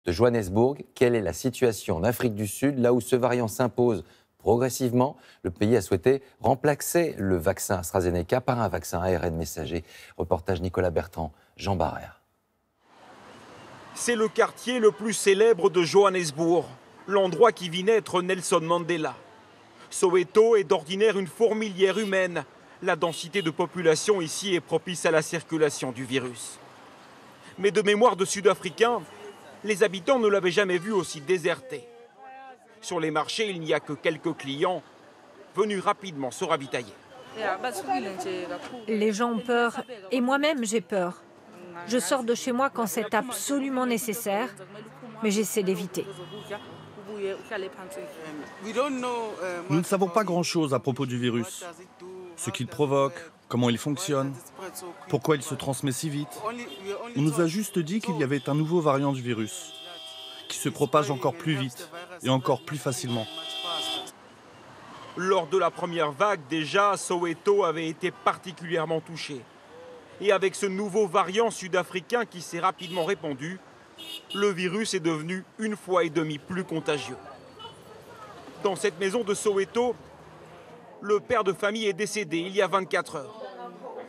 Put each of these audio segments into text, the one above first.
de Johannesburg. Quelle est la situation en Afrique du Sud, là où ce variant s'impose progressivement? Le pays a souhaité remplacer le vaccin AstraZeneca par un vaccin ARN messager. Reportage Nicolas Bertrand, Jean Barrère. C'est le quartier le plus célèbre de Johannesburg, l'endroit qui vit naître Nelson Mandela. Soweto est d'ordinaire une fourmilière humaine. La densité de population ici est propice à la circulation du virus. Mais de mémoire de Sud-Africains, les habitants ne l'avaient jamais vu aussi déserté. Sur les marchés, il n'y a que quelques clients venus rapidement se ravitailler. Les gens ont peur et moi-même j'ai peur. Je sors de chez moi quand c'est absolument nécessaire, mais j'essaie d'éviter. Nous ne savons pas grand-chose à propos du virus. Ce qu'il provoque, comment il fonctionne, pourquoi il se transmet si vite. On nous a juste dit qu'il y avait un nouveau variant du virus, qui se propage encore plus vite et encore plus facilement. Lors de la première vague, déjà, Soweto avait été particulièrement touché. Et avec ce nouveau variant sud-africain qui s'est rapidement répandu, le virus est devenu 1,5 fois plus contagieux. Dans cette maison de Soweto, le père de famille est décédé il y a 24 heures.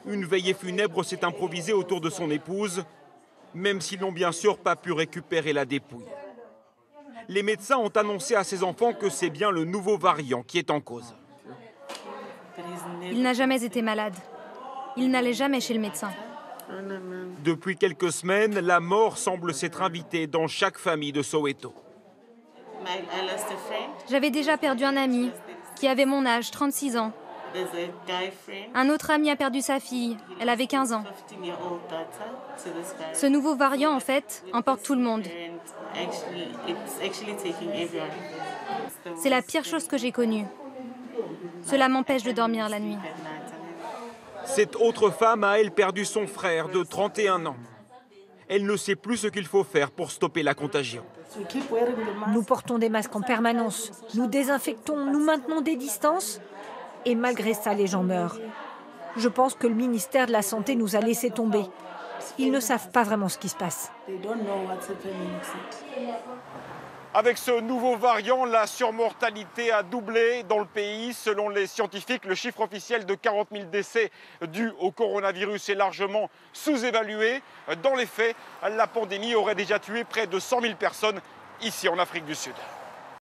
Une veillée funèbre s'est improvisée autour de son épouse, même s'ils n'ont bien sûr pas pu récupérer la dépouille. Les médecins ont annoncé à ses enfants que c'est bien le nouveau variant qui est en cause. Il n'a jamais été malade. Il n'allait jamais chez le médecin. Depuis quelques semaines, la mort semble s'être invitée dans chaque famille de Soweto. J'avais déjà perdu un ami qui avait mon âge, 36 ans. Un autre ami a perdu sa fille, elle avait 15 ans. Ce nouveau variant, en fait, emporte tout le monde. C'est la pire chose que j'ai connue. Cela m'empêche de dormir la nuit. Cette autre femme a, elle, perdu son frère de 31 ans. Elle ne sait plus ce qu'il faut faire pour stopper la contagion. Nous portons des masques en permanence, nous désinfectons, nous maintenons des distances. Et malgré ça, les gens meurent. Je pense que le ministère de la Santé nous a laissé tomber. Ils ne savent pas vraiment ce qui se passe. Avec ce nouveau variant, la surmortalité a doublé dans le pays. Selon les scientifiques, le chiffre officiel de 40 000 décès dus au coronavirus est largement sous-évalué. Dans les faits, la pandémie aurait déjà tué près de 100 000 personnes ici en Afrique du Sud.